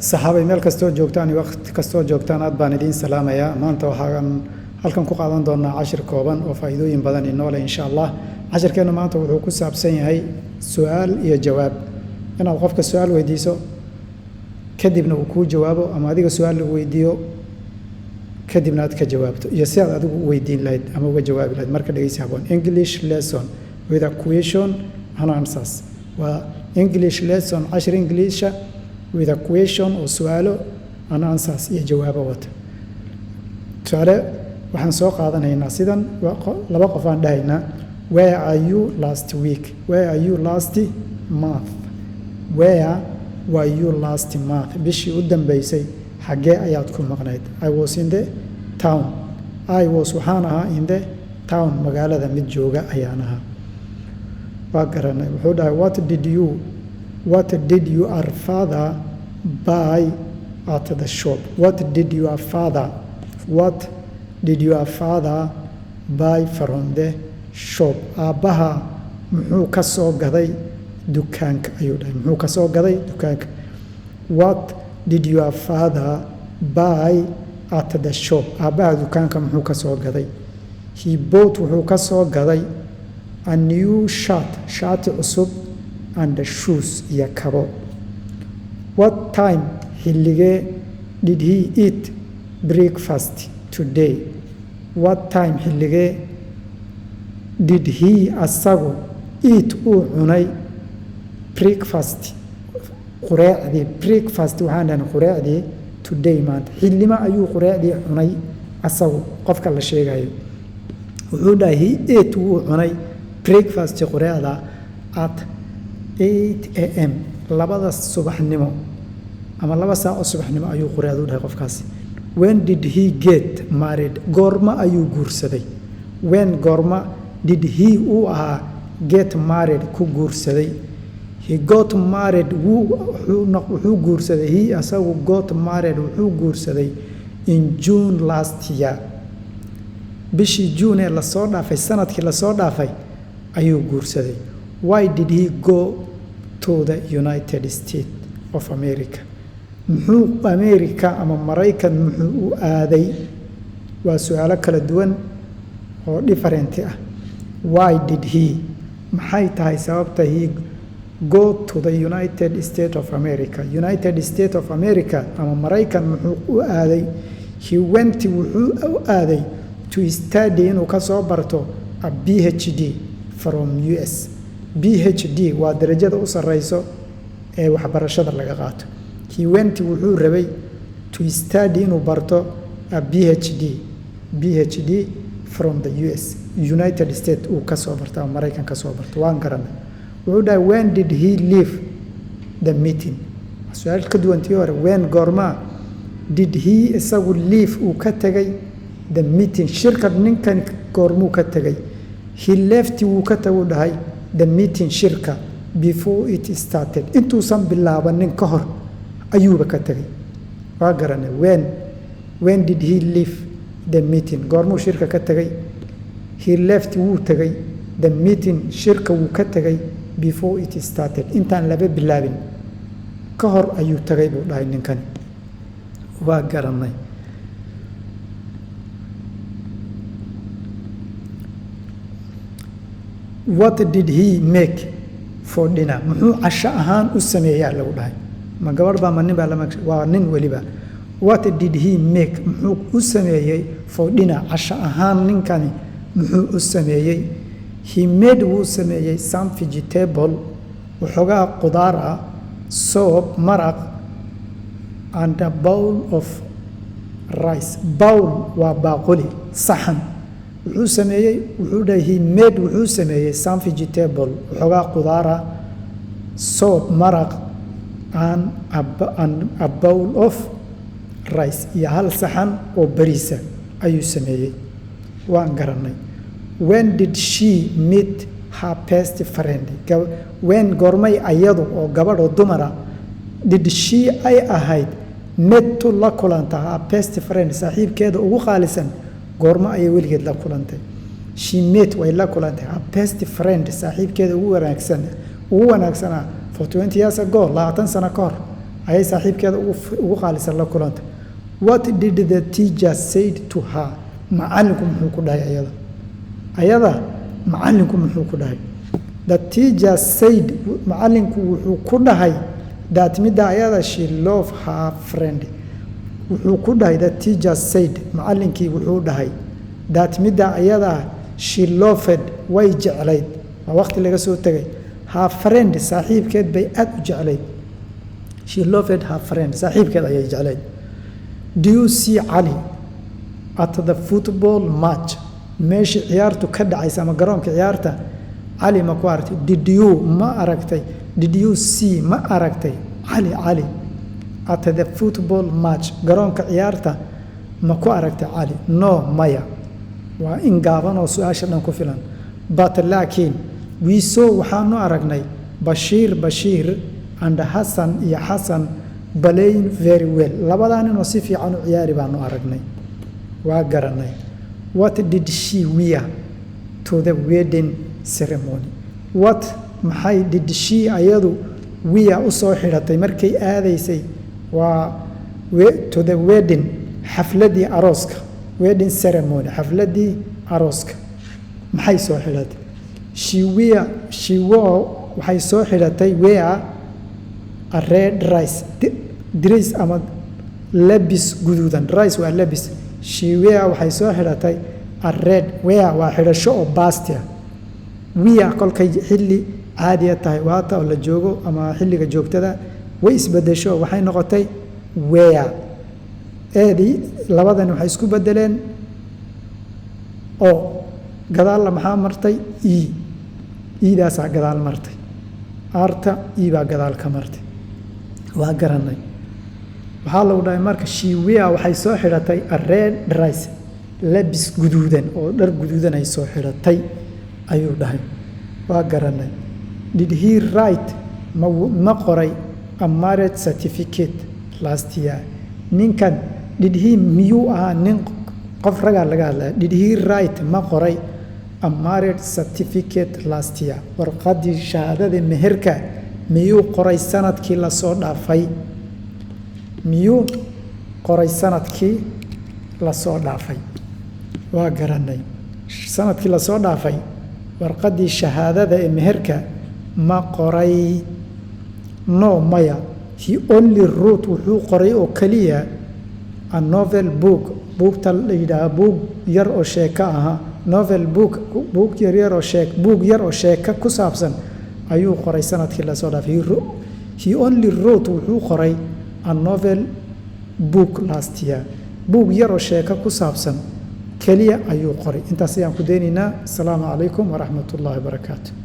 saxaabay meel kastoo joogtaan iyo waqti kastoo joogtaan aad baan idiin salaamayaa maanta waxaan halkan ku qaadan doonaa cashir kooban oo faa'iidooyin badan inoo leh insha Allah cashirkeenu maanta wuxuu ku saabsan yahay su'aal iyo jawaab inaad qofka su'aal weydiiso kadibna uu ku jawaabo ama adiga su'aal lagu weydiiyo kadibna aad ka jawaabto iyo si aad adigu u weydiin lahayd ama uga jawaabi lahayd marka dhageysi haboon English lesson with a question and answers waa English lesson cashir English with a question or su'aalo and answers iyo jawaabo wata su'aale waxaan soo qaadanaynaa sidan laba qof aan dhahaynaa where are you last week where are you last month where were you last month bishii u dambeysay xagee ayaad ku maqnayd I was in the town I was waxaan ahaa in the town magaalada mid jooga ayaan ahaa waa garanay wuxuu dhahay what did your father buy at the shop what did your father buy from the shop aabbaha muxuu ka soo gaday dukaanka ayuu dhahay muxuu ka soo gaday dukaanka what did your father buy at the shop aabbaha dukaanka muxuu ka soo gaday he bought wuxuu ka soo gaday a new shaati cusub and the shoes iyo kabo what time xilligee did he eat breakfast today what time xilligee did he asagu eat uu cunay breakfast qureecdii breakfast waxaan dhahnay qureecdii today maanta xillima ayuu qureecdii cunay asagu qofka la sheegayo wuxuu dhahay he ate wuu cunay breakfast qureecda at 8 am labada subaxnimo ama laba saac oo subaxnimo ayuu qureecdu dhahay qofkaasi when did he get married goorma ayuu guursaday when goorma did he uu ahaa get married ku guursaday he got married wuxuu guursaday he asagu got married wuxuu guursaday in June last year bishii June ee lasoo dhaafay sanadkii lasoo dhaafay ayuu guursaday why did he go to the United States of America muxuu America ama Maraykan muxuu u aaday waa su'aalo kala duwan oo different ah why did he maxay tahay sababta he go to the United States of America United States of America ama Maraykan muxuu u aaday he went wuxuu u aaday to study inuu ka soo barto a PhD from US PhD waa darajada u sareyso ee waxbarashada laga qaato he went wuxuu rabay to study inuu barto a PhD from the US United States uu ka soo barto Maraykan ka soo barto waan garanay wuxuu dhahay when did he leave the meeting su'aal ka duwantii hore when goorma did he isagu leave uu ka tagay the meeting shirkad ninkan goormuu ka tagay he left wuu ka tagu dhahay the meeting shirka before it started intuusan bilaabanin ka hor ayuuba ka tagay waa garanay when did he leave the meeting goormuu shirka ka tagay he left wuu tagay the meeting shirka wuu ka tagay before it started intaan laba bilaabin ka hor ayuu tagay buu dhahay ninkan waa garanay what did he make for dinner muxuu casho ahaan u sameeyaa lagu dhahay ma gabadh baa ma nin baa lama waa nin waliba what did he make muxuu u sameeyay for dinner casho ahaan ninkani muxuu u sameeyay he made wuu sameeyay some vegetable waxoogaa qudaar ah soup maraq and a bowl of rice bowl waa baaquli saxan wuxuu sameeyay wuxuu dhahay he made wuxuu sameeyay some vegetable waxoogaa qudaar ah soup maraq and a bowl of rice iyo hal saxan oo bariisa ayuu sameeyay waan garanay when did she meet her best friend when goormay ayadu oo gabadh oo dumara did she ay ahayd met to la kulanta her best friend saaxiibkeeda ugu qaalisan goorma ayay weligeed la kulantay she met way la kulantay her best friend saaxiibkeeda ugu wanaagsanaa for 20 years ago 20 sano ka hor ayay saaxiibkeeda ugu qaalisan la kulantay. What did the teacher say to her? Macallinku muxuu ku dhahay ayada macallinku muxuu ku dhahay? The teacher said, macallinku wuxuu ku dhahay that midda ayada she loved her friend. Wuxuu ku dhahay, the teacher said, macallinkii wuxuu dhahay that midda ayada she loved way jeclayd. Waa waqti laga soo tagay. Her friend saaxiibkeed bay aad u jeclayd. She loved her friend saaxiibkeed ayay jeclayd. Do you see Ali at the football match? Meeshii ciyaartu ka dhacaysa ama garoonka ciyaarta Ali ma ku aragtay? Did you ma aragtay? Did you see ma aragtay? Ali at the football match garoonka ciyaarta ma ku aragtay Ali? No, maya. Waa in gaaban oo su'aasha dhan ku filan. But laakiin we saw waxaanu aragnay Bashir and Hassan iyo Hassan playing very well. Labadan inuu si fiican u ciyaari baanu aragnay. Waa garanay. What did she wear to the wedding ceremony? What maxay did she ayadu wear u soo xidhatay markay aadaysay waa to the wedding xafladii arooska, wedding ceremony xafladii arooska maxay soo xidhatay? She wore waxay soo xidhatay wear a red dress ama labis guduudan. Rice waa labis. She wear waxay soo xidhatay a red wear waa xidhasho oo baastia. Wear kolkay xilli caadi tahay waata oo la joogo ama xilliga joogtada way isbedesho waxay noqotay wear. Labadan waxay isku bedeleen oo gadaal maxaa martay iidaasaa gadaal martay. Arta baa gadaal ka martay. Waa garanay. waxaa lagu dhahay marka she wear waxay soo xidhatay a red dress labis guduudan oo dhar guduudan ay soo xidhatay ayuu dhahay. waa garanay. Did he write ma qoray a marriage certificate last year? Ninkan did he miyuu ahaa nin qof ragaa laga hadlaya? Did he write ma qoray a marriage certificate last year? warqadii shahaadada meherka miyuu qoray sanadkii la soo dhaafay? miyuu qoray sanadkii la soo dhaafay? waa garanay. sanadkii la soo dhaafay warqadii shahaadada ee meherka ma qoray? No, maya. He only wrote wuxuu qoray oo kaliya a novel book. buugta la yidhaaha buug yar oo sheeko aha. novel book buug yar oo sheeko ku saabsan ayuu qoray sanadkii la soo dhaafay. He only wrote wuxuu qoray a novel book last year. buug yar oo sheeko ku saabsan kaliya ayuu qoray. intaas ayaan ku deenaynaa. Asalaamu calaykum waraxmatullaahi wabarakaatu.